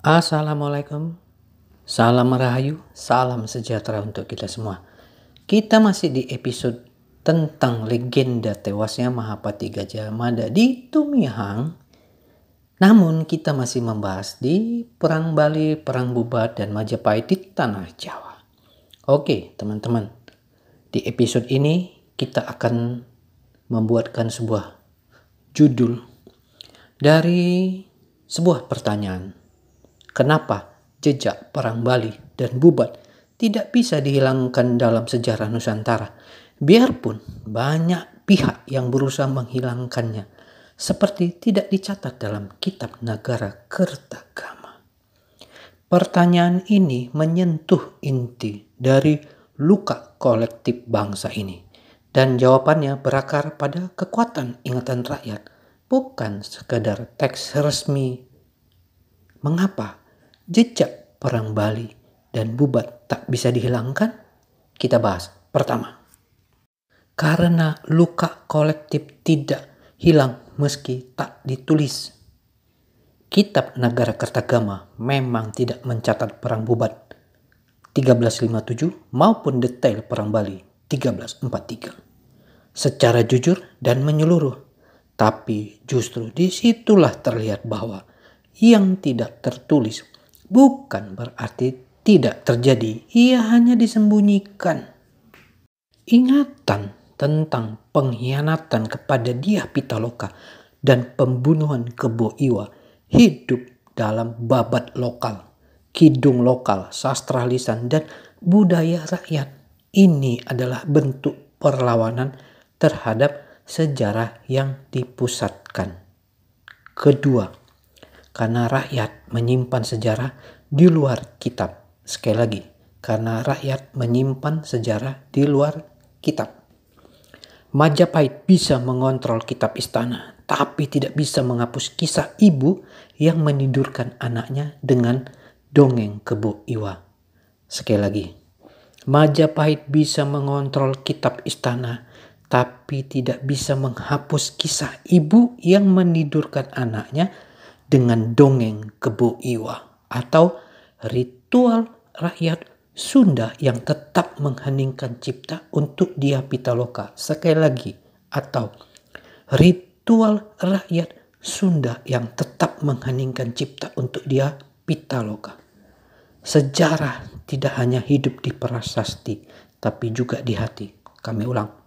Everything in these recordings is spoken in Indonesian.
Assalamualaikum, salam rahayu, salam sejahtera untuk kita semua. Kita masih di episode tentang legenda tewasnya Mahapati Gajah Mada di Tumihang. Namun kita masih membahas di Perang Bali, Perang Bubat, dan Majapahit di Tanah Jawa. Oke teman-teman, di episode ini kita akan membuatkan sebuah judul dari sebuah pertanyaan. Kenapa jejak Perang Bali dan Bubat tidak bisa dihilangkan dalam sejarah Nusantara? Biarpun banyak pihak yang berusaha menghilangkannya, seperti tidak dicatat dalam kitab Nagara Kertagama. Pertanyaan ini menyentuh inti dari luka kolektif bangsa ini. Dan jawabannya berakar pada kekuatan ingatan rakyat, bukan sekadar teks resmi. Mengapa jejak Perang Bali dan Bubat tak bisa dihilangkan? Kita bahas. Pertama, karena luka kolektif tidak hilang meski tak ditulis. Kitab Nagara Kertagama memang tidak mencatat Perang Bubat 1357 maupun detail Perang Bali 1343 secara jujur dan menyeluruh. Tapi justru disitulah terlihat bahwa yang tidak tertulis bukan berarti tidak terjadi, ia hanya disembunyikan. Ingatan tentang pengkhianatan kepada Dyah Pitaloka dan pembunuhan Kebo Iwa hidup dalam babat lokal, kidung lokal, sastra lisan, dan budaya rakyat. Ini adalah bentuk perlawanan terhadap sejarah yang dipusatkan. Kedua, karena rakyat menyimpan sejarah di luar kitab. Sekali lagi, karena rakyat menyimpan sejarah di luar kitab. Majapahit bisa mengontrol kitab istana, tapi tidak bisa menghapus kisah ibu yang menidurkan anaknya dengan dongeng Kebo Iwa. Sekali lagi, Majapahit bisa mengontrol kitab istana, tapi tidak bisa menghapus kisah ibu yang menidurkan anaknya dengan dongeng Kebo Iwa, atau ritual rakyat Sunda yang tetap mengheningkan cipta untuk Dyah Pitaloka. Sekali lagi, atau ritual rakyat Sunda yang tetap mengheningkan cipta untuk Dyah Pitaloka. Sejarah tidak hanya hidup di prasasti, tapi juga di hati. Kami ulang.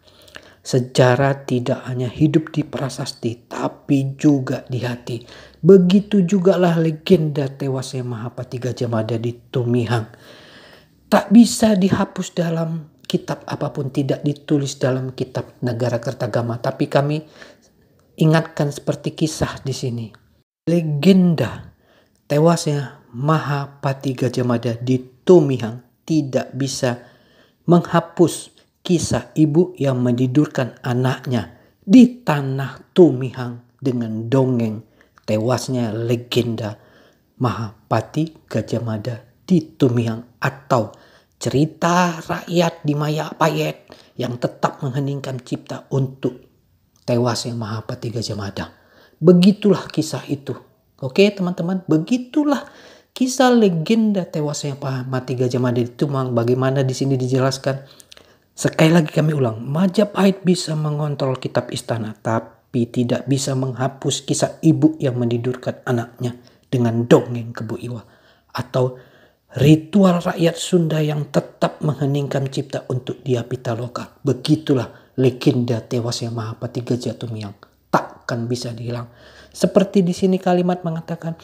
Sejarah tidak hanya hidup di prasasti, tapi juga di hati. Begitu jugalah legenda tewasnya Mahapati Gajah Mada di Tumihang. Tak bisa dihapus dalam kitab apapun, tidak ditulis dalam kitab Nagara Kertagama. Tapi kami ingatkan seperti kisah di sini. Legenda tewasnya Mahapati Gajah Mada di Tumihang tidak bisa menghapus kisah ibu yang menidurkan anaknya di tanah Tumihang dengan dongeng tewasnya legenda Mahapati Gajah Mada di Tumihang, atau cerita rakyat di Majapahit yang tetap mengheningkan cipta untuk tewasnya Mahapati Gajah Mada. Begitulah kisah itu. Oke teman-teman, begitulah kisah legenda tewasnya Mahapati Gajah Mada di Tumihang. Bagaimana di sini dijelaskan? Sekali lagi kami ulang, Majapahit bisa mengontrol kitab istana, tapi tidak bisa menghapus kisah ibu yang menidurkan anaknya dengan dongeng Kebo Iwa, atau ritual rakyat Sunda yang tetap mengheningkan cipta untuk Dyah Pitaloka. Begitulah legenda tewasnya Mahapati Gajah Tumihang, takkan bisa dihilang. Seperti di sini kalimat mengatakan,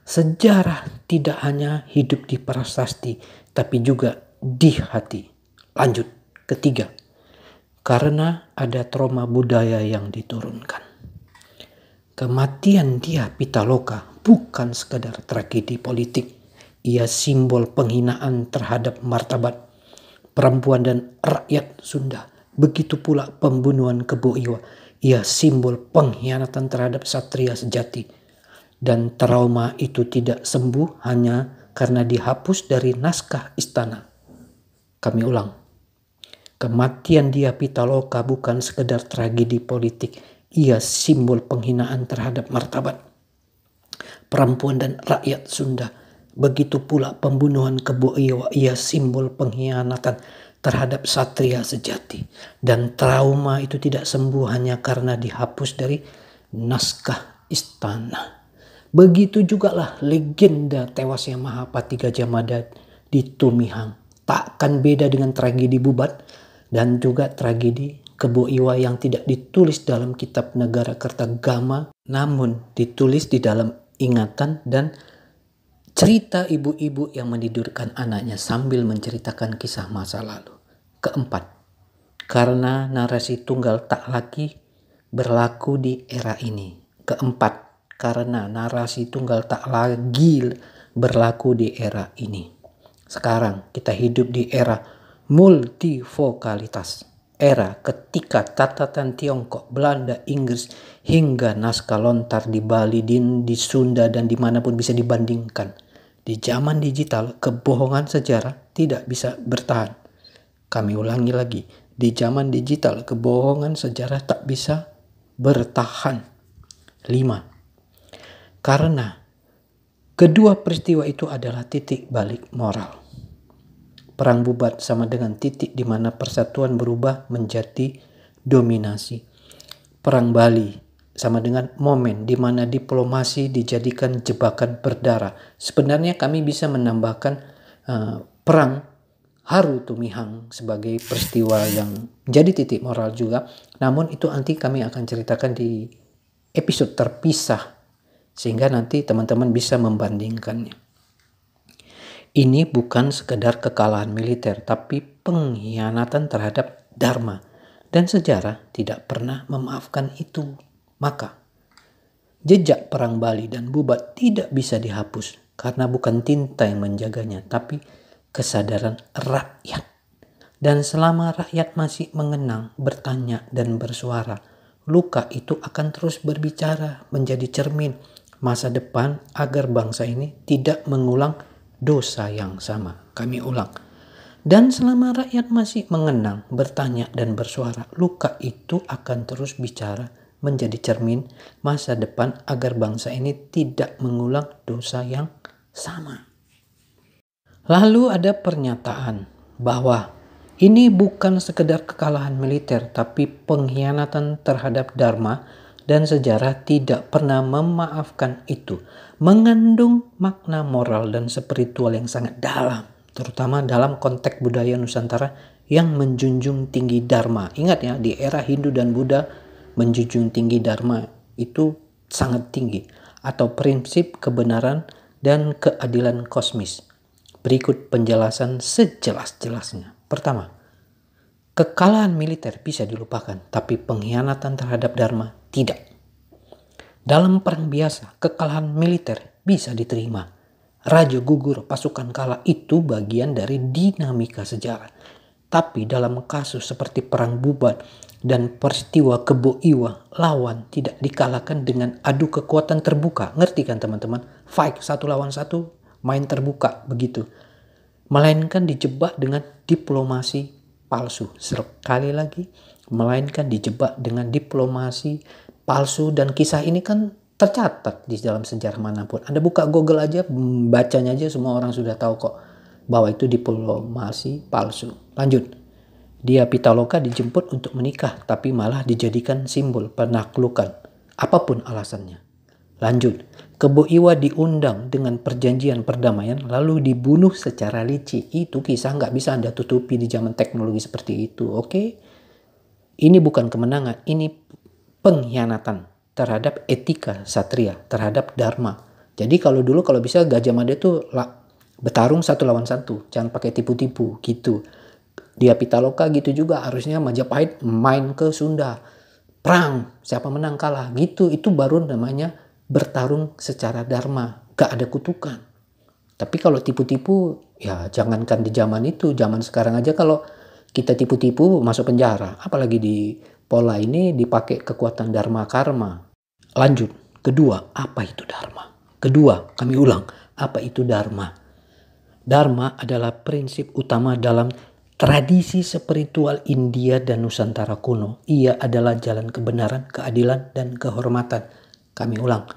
sejarah tidak hanya hidup di prasasti, tapi juga di hati. Lanjut. Ketiga, karena ada trauma budaya yang diturunkan. Kematian Dyah Pitaloka bukan sekadar tragedi politik. Ia simbol penghinaan terhadap martabat perempuan dan rakyat Sunda. Begitu pula pembunuhan Kebo Iwa. Ia simbol pengkhianatan terhadap satria sejati. Dan trauma itu tidak sembuh hanya karena dihapus dari naskah istana. Kami ulang. Kematian Dyah Pitaloka bukan sekedar tragedi politik. Ia simbol penghinaan terhadap martabat perempuan dan rakyat Sunda. Begitu pula pembunuhan Kebo Iwa, ia simbol pengkhianatan terhadap satria sejati. Dan trauma itu tidak sembuh hanya karena dihapus dari naskah istana. Begitu juga lah legenda tewasnya Mahapati Gajah Mada di Tumihang. Takkan beda dengan tragedi Bubat dan juga tragedi Kebo Iwa yang tidak ditulis dalam kitab Negara Kertagama, namun ditulis di dalam ingatan dan cerita ibu-ibu yang menidurkan anaknya sambil menceritakan kisah masa lalu. Keempat, karena narasi tunggal tak lagi berlaku di era ini. Keempat, karena narasi tunggal tak lagi berlaku di era ini. Sekarang kita hidup di era multivokalitas. Era ketika catatan Tiongkok, Belanda, Inggris, hingga naskah lontar di Bali, di Sunda, dan dimanapun bisa dibandingkan. Di zaman digital, kebohongan sejarah tidak bisa bertahan. Kami ulangi lagi, di zaman digital, kebohongan sejarah tak bisa bertahan. 5. Karena kedua peristiwa itu adalah titik balik moral. Perang Bubat sama dengan titik di mana persatuan berubah menjadi dominasi. Perang Bali sama dengan momen di mana diplomasi dijadikan jebakan berdarah. Sebenarnya kami bisa menambahkan perang Haru Tumihang sebagai peristiwa yang jadi titik moral juga. Namun itu nanti kami akan ceritakan di episode terpisah sehingga nanti teman-teman bisa membandingkannya. Ini bukan sekedar kekalahan militer, tapi pengkhianatan terhadap dharma. Dan sejarah tidak pernah memaafkan itu. Maka, jejak perang Bali dan Bubat tidak bisa dihapus karena bukan tinta yang menjaganya, tapi kesadaran rakyat. Dan selama rakyat masih mengenang, bertanya, dan bersuara, luka itu akan terus berbicara, menjadi cermin masa depan agar bangsa ini tidak mengulang dosa yang sama. Kami ulang. Dan selama rakyat masih mengenang, bertanya, dan bersuara, luka itu akan terus bicara, menjadi cermin masa depan agar bangsa ini tidak mengulang dosa yang sama. Lalu ada pernyataan bahwa ini bukan sekedar kekalahan militer, tapi pengkhianatan terhadap dharma, dan sejarah tidak pernah memaafkan itu. Mengandung makna moral dan spiritual yang sangat dalam, terutama dalam konteks budaya Nusantara yang menjunjung tinggi dharma. Ingat ya, di era Hindu dan Buddha menjunjung tinggi dharma itu sangat tinggi, atau prinsip kebenaran dan keadilan kosmis. Berikut penjelasan sejelas-jelasnya. Pertama, kekalahan militer bisa dilupakan, tapi pengkhianatan terhadap dharma tidak. Dalam perang biasa, kekalahan militer bisa diterima. Raja gugur, pasukan kalah, itu bagian dari dinamika sejarah. Tapi dalam kasus seperti perang Bubat dan peristiwa Kebo Iwa, lawan tidak dikalahkan dengan adu kekuatan terbuka. Ngerti kan teman-teman? Fight 1 lawan 1, main terbuka begitu. Melainkan dijebak dengan diplomasi palsu. Sekali lagi, melainkan dijebak dengan diplomasi palsu, dan kisah ini kan tercatat di dalam sejarah manapun. Anda buka Google aja, bacanya aja semua orang sudah tahu kok bahwa itu diplomasi palsu. Lanjut. Dia Pitaloka dijemput untuk menikah, tapi malah dijadikan simbol penaklukan, apapun alasannya. Lanjut. Kebo Iwa diundang dengan perjanjian perdamaian lalu dibunuh secara licik. Itu kisah nggak bisa Anda tutupi di zaman teknologi seperti itu. Oke? Ini bukan kemenangan, ini pengkhianatan terhadap etika satria, terhadap dharma. Jadi kalau dulu kalau bisa Gajah Mada itu bertarung 1 lawan 1, jangan pakai tipu-tipu gitu. Dia Pitaloka gitu juga, harusnya Majapahit main ke Sunda, perang, siapa menang kalah gitu. Itu baru namanya bertarung secara dharma, gak ada kutukan. Tapi kalau tipu-tipu, ya jangankan di zaman itu, zaman sekarang aja kalau kita tipu-tipu masuk penjara, apalagi di pola ini dipakai kekuatan dharma karma. Lanjut. Kedua, apa itu dharma? Kedua, kami ulang, apa itu dharma? Dharma adalah prinsip utama dalam tradisi spiritual India dan Nusantara kuno. Ia adalah jalan kebenaran, keadilan, dan kehormatan. Kami ulang.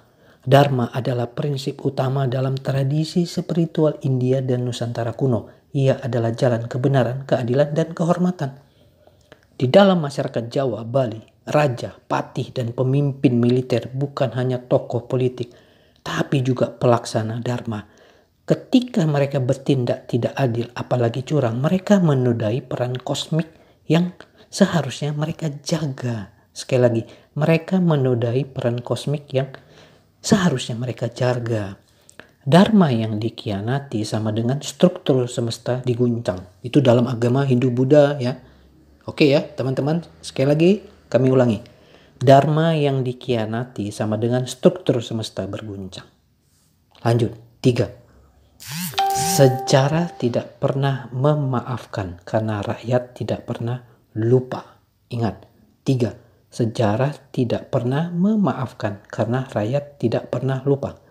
Dharma adalah prinsip utama dalam tradisi spiritual India dan Nusantara kuno. Ia adalah jalan kebenaran, keadilan, dan kehormatan. Di dalam masyarakat Jawa, Bali, raja, patih, dan pemimpin militer bukan hanya tokoh politik, tapi juga pelaksana dharma. Ketika mereka bertindak tidak adil, apalagi curang, mereka menodai peran kosmik yang seharusnya mereka jaga. Sekali lagi, mereka menodai peran kosmik yang seharusnya mereka jaga. Dharma yang dikhianati sama dengan struktur semesta diguncang. Itu dalam agama Hindu Buddha ya. Oke ya teman-teman, sekali lagi kami ulangi. Dharma yang dikhianati sama dengan struktur semesta berguncang. Lanjut, 3. Sejarah tidak pernah memaafkan karena rakyat tidak pernah lupa. Ingat, 3. Sejarah tidak pernah memaafkan karena rakyat tidak pernah lupa.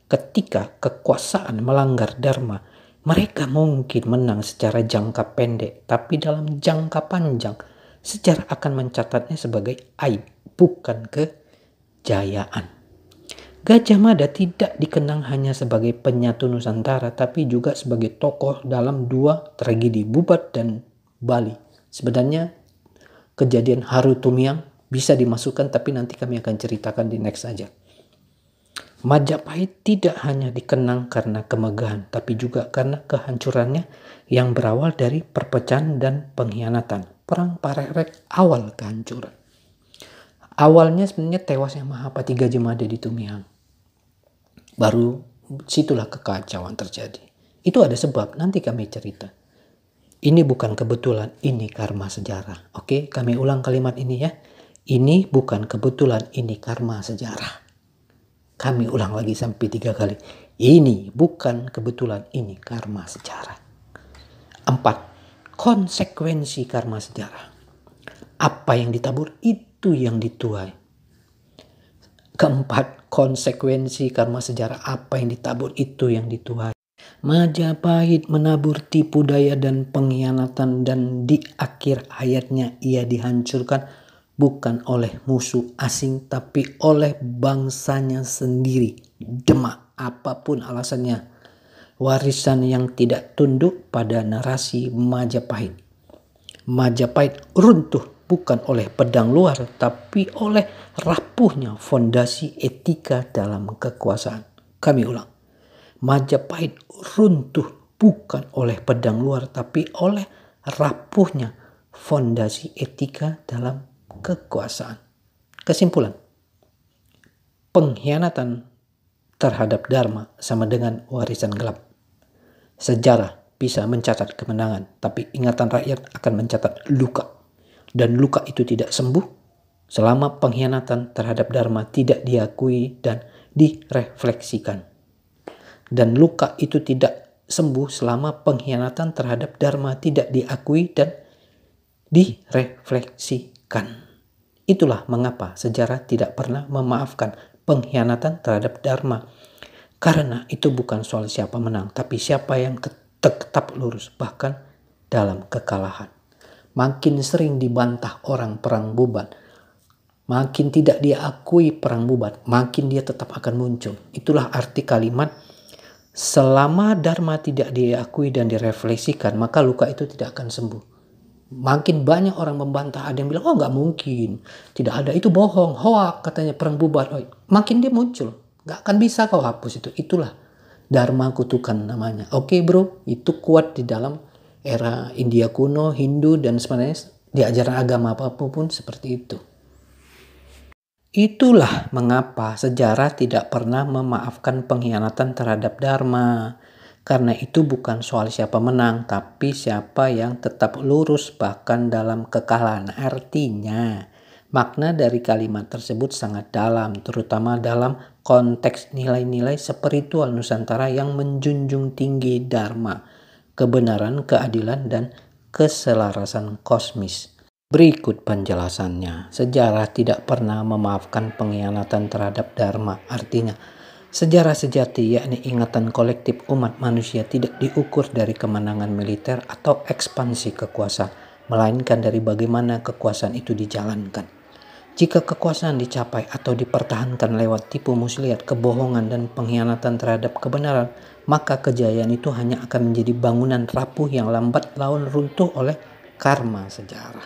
Ketika kekuasaan melanggar dharma, mereka mungkin menang secara jangka pendek, tapi dalam jangka panjang, sejarah akan mencatatnya sebagai aib, bukan kejayaan. Gajah Mada tidak dikenang hanya sebagai penyatu Nusantara, tapi juga sebagai tokoh dalam 2 tragedi Bubat dan Bali. Sebenarnya kejadian Harutumiang bisa dimasukkan, tapi nanti kami akan ceritakan di next aja. Majapahit tidak hanya dikenang karena kemegahan, tapi juga karena kehancurannya yang berawal dari perpecahan dan pengkhianatan. Perang Parerek awal kehancuran. Awalnya sebenarnya tewasnya Mahapati Gajah Mada di Tumiang. Baru situlah kekacauan terjadi. Itu ada sebab, nanti kami cerita. Ini bukan kebetulan, ini karma sejarah. Oke, kami ulang kalimat ini ya. Ini bukan kebetulan, ini karma sejarah. Kami ulang lagi sampai 3 kali. Ini bukan kebetulan, ini karma sejarah. 4. Konsekuensi karma sejarah. Apa yang ditabur, itu yang dituai. Keempat, konsekuensi karma sejarah. Apa yang ditabur, itu yang dituai. Majapahit menabur tipu daya dan pengkhianatan, dan di akhir hayatnya ia dihancurkan bukan oleh musuh asing, tapi oleh bangsanya sendiri. Demak, apapun alasannya. Warisan yang tidak tunduk pada narasi Majapahit. Majapahit runtuh bukan oleh pedang luar, tapi oleh rapuhnya fondasi etika dalam kekuasaan. Kami ulang. Majapahit runtuh bukan oleh pedang luar, tapi oleh rapuhnya fondasi etika dalam kekuasaan. Kesimpulan, pengkhianatan terhadap dharma sama dengan warisan gelap. Sejarah bisa mencatat kemenangan, tapi ingatan rakyat akan mencatat luka. Dan luka itu tidak sembuh selama pengkhianatan terhadap dharma tidak diakui dan direfleksikan. Dan luka itu tidak sembuh selama pengkhianatan terhadap dharma tidak diakui dan direfleksikan. Itulah mengapa sejarah tidak pernah memaafkan pengkhianatan terhadap dharma. Karena itu bukan soal siapa menang, tapi siapa yang tetap lurus bahkan dalam kekalahan. Makin sering dibantah orang perang Bubat, makin tidak diakui perang Bubat, makin dia tetap akan muncul. Itulah arti kalimat, selama dharma tidak diakui dan direfleksikan, maka luka itu tidak akan sembuh. Makin banyak orang membantah, ada yang bilang, oh nggak mungkin, tidak ada, itu bohong, hoak katanya perang Bubat. Makin dia muncul, nggak akan bisa kau hapus itu. Itulah dharma kutukan namanya. Oke bro, itu kuat di dalam era India kuno, Hindu, dan sebenarnya di ajaran agama apapun seperti itu. Itulah mengapa sejarah tidak pernah memaafkan pengkhianatan terhadap dharma. Karena itu bukan soal siapa menang, tapi siapa yang tetap lurus bahkan dalam kekalahan. Artinya, makna dari kalimat tersebut sangat dalam, terutama dalam konteks nilai-nilai spiritual Nusantara yang menjunjung tinggi dharma, kebenaran, keadilan, dan keselarasan kosmis. Berikut penjelasannya. Sejarah tidak pernah memaafkan pengkhianatan terhadap dharma. Artinya, sejarah sejati, yakni ingatan kolektif umat manusia, tidak diukur dari kemenangan militer atau ekspansi kekuasaan, melainkan dari bagaimana kekuasaan itu dijalankan. Jika kekuasaan dicapai atau dipertahankan lewat tipu muslihat, kebohongan, dan pengkhianatan terhadap kebenaran, maka kejayaan itu hanya akan menjadi bangunan rapuh yang lambat laun runtuh oleh karma sejarah.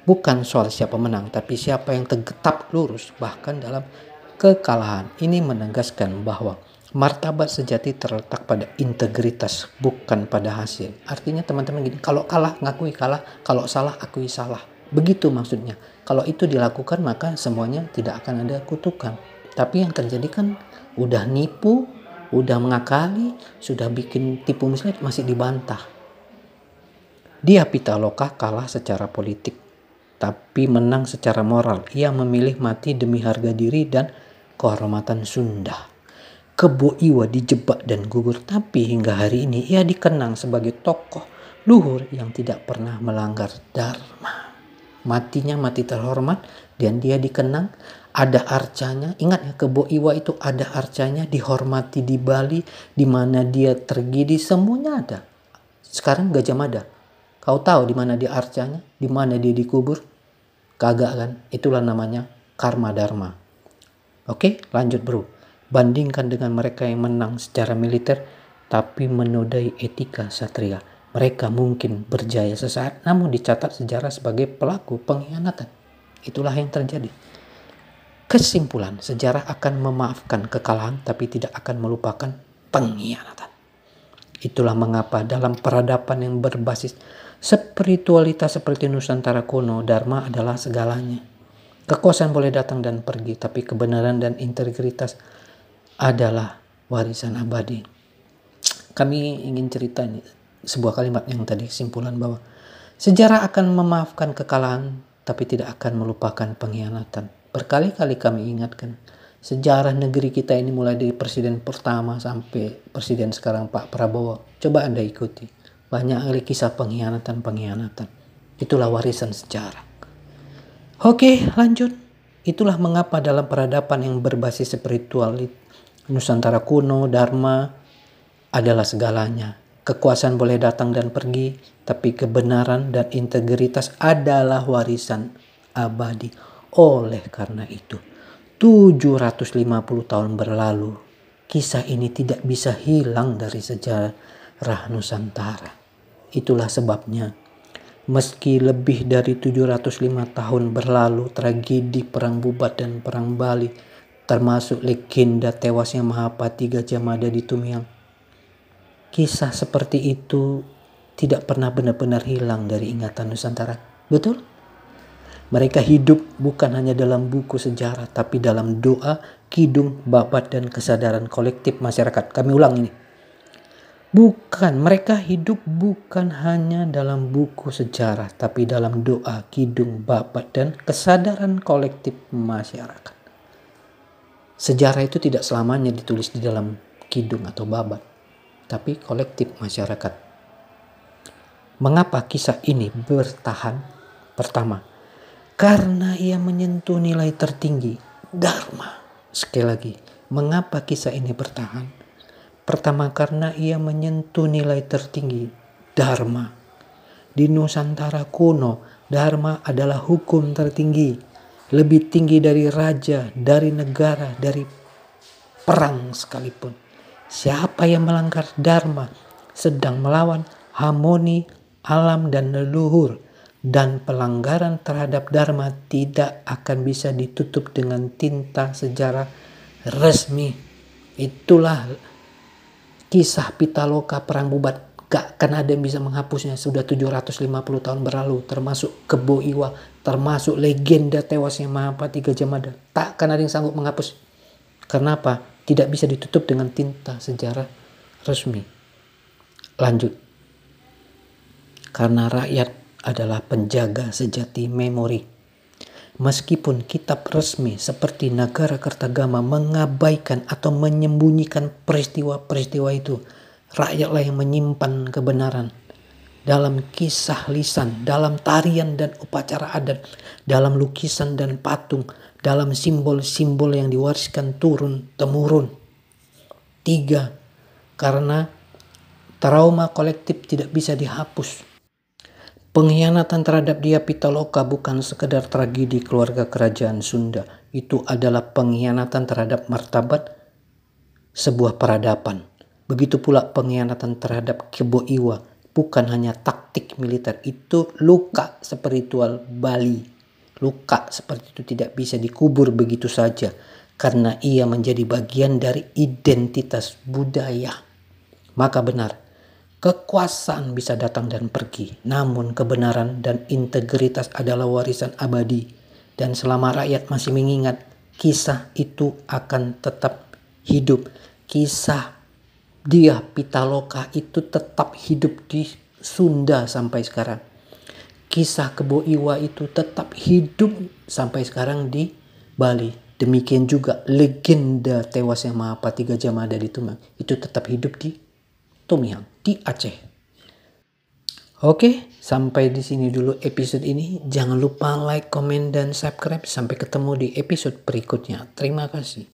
Bukan soal siapa menang, tapi siapa yang tetap lurus bahkan dalam kekalahan. Ini menegaskan bahwa martabat sejati terletak pada integritas, bukan pada hasil. Artinya teman-teman gini, kalau kalah ngakui kalah, kalau salah akui salah. Begitu maksudnya. Kalau itu dilakukan maka semuanya tidak akan ada kutukan. Tapi yang terjadi kan udah nipu, udah mengakali, sudah bikin tipu muslihat masih dibantah. Dia Pitaloka kalah secara politik, tapi menang secara moral. Ia memilih mati demi harga diri dan kehormatan Sunda. Kebo Iwa dijebak dan gugur, tapi hingga hari ini ia dikenang sebagai tokoh luhur yang tidak pernah melanggar dharma. Matinya mati terhormat dan dia dikenang, ada arcanya. Ingat ya, Kebo Iwa itu ada arcanya, dihormati di Bali, di mana dia tergidi, semuanya ada. Sekarang Gajah Mada, kau tahu di mana dia arcanya, di mana dia dikubur? Kagak kan? Itulah namanya karma dharma. Oke, lanjut bro. Bandingkan dengan mereka yang menang secara militer tapi menodai etika satria. Mereka mungkin berjaya sesaat namun dicatat sejarah sebagai pelaku pengkhianatan. Itulah yang terjadi. Kesimpulan, sejarah akan memaafkan kekalahan tapi tidak akan melupakan pengkhianatan. Itulah mengapa dalam peradaban yang berbasis spiritualitas seperti Nusantara kuno, dharma adalah segalanya. Kekuasaan boleh datang dan pergi, tapi kebenaran dan integritas adalah warisan abadi. Kami ingin cerita ini, sebuah kalimat yang tadi kesimpulan bahwa sejarah akan memaafkan kekalahan tapi tidak akan melupakan pengkhianatan. Berkali-kali kami ingatkan, sejarah negeri kita ini mulai dari presiden pertama sampai presiden sekarang Pak Prabowo. Coba Anda ikuti. Banyak kali kisah pengkhianatan. Itulah warisan sejarah. Oke, lanjut. Itulah mengapa dalam peradaban yang berbasis spiritual Nusantara kuno, dharma adalah segalanya. Kekuasaan boleh datang dan pergi, tapi kebenaran dan integritas adalah warisan abadi. Oleh karena itu, 750 tahun berlalu, kisah ini tidak bisa hilang dari sejarah Nusantara. Itulah sebabnya, meski lebih dari 705 tahun berlalu, tragedi Perang Bubat dan Perang Bali, termasuk legenda tewasnya Mahapati Gajah Mada di Tumiang, kisah seperti itu tidak pernah benar-benar hilang dari ingatan Nusantara. Betul? Mereka hidup bukan hanya dalam buku sejarah, tapi dalam doa, kidung, babat, dan kesadaran kolektif masyarakat. Kami ulang ini. Mereka hidup bukan hanya dalam buku sejarah, tapi dalam doa, kidung, babat, dan kesadaran kolektif masyarakat. Sejarah itu tidak selamanya ditulis di dalam kidung atau babat, tapi kolektif masyarakat. Mengapa kisah ini bertahan? Pertama, karena ia menyentuh nilai tertinggi, dharma. Sekali lagi, mengapa kisah ini bertahan? Pertama, karena ia menyentuh nilai tertinggi, dharma. Di Nusantara kuno, dharma adalah hukum tertinggi. Lebih tinggi dari raja, dari negara, dari perang sekalipun. Siapa yang melanggar dharma sedang melawan harmoni alam dan leluhur. Dan pelanggaran terhadap dharma tidak akan bisa ditutup dengan tinta sejarah resmi. Itulah kisah Pitaloka Perang Bubat. Gak akan ada yang bisa menghapusnya. Sudah 750 tahun berlalu, termasuk Kebo Iwa, termasuk legenda tewasnya Mahapati Gajah Mada. Tak akan ada yang sanggup menghapus. Kenapa? Tidak bisa ditutup dengan tinta sejarah resmi. Lanjut. Karena rakyat adalah penjaga sejati memori. Meskipun kitab resmi seperti Nagara Kertagama mengabaikan atau menyembunyikan peristiwa-peristiwa itu, rakyatlah yang menyimpan kebenaran. Dalam kisah lisan, dalam tarian dan upacara adat, dalam lukisan dan patung, dalam simbol-simbol yang diwariskan turun-temurun. 3. Karena trauma kolektif tidak bisa dihapus. Pengkhianatan terhadap Dia Pitaloka bukan sekedar tragedi keluarga kerajaan Sunda. Itu adalah pengkhianatan terhadap martabat sebuah peradaban. Begitu pula pengkhianatan terhadap Kebo Iwa. Bukan hanya taktik militer, itu luka spiritual Bali. Luka seperti itu tidak bisa dikubur begitu saja. Karena ia menjadi bagian dari identitas budaya. Maka benar, kekuasaan bisa datang dan pergi, namun kebenaran dan integritas adalah warisan abadi. Dan selama rakyat masih mengingat, kisah itu akan tetap hidup. Kisah Dia Pitaloka itu tetap hidup di Sunda sampai sekarang. Kisah Kebo Iwa itu tetap hidup sampai sekarang di Bali. Demikian juga legenda tewasnya Mahapati Gajah Mada di Tumang itu tetap hidup di Tomiang di Aceh. Oke, sampai di sini dulu episode ini. Jangan lupa like, komen, dan subscribe. Sampai ketemu di episode berikutnya. Terima kasih.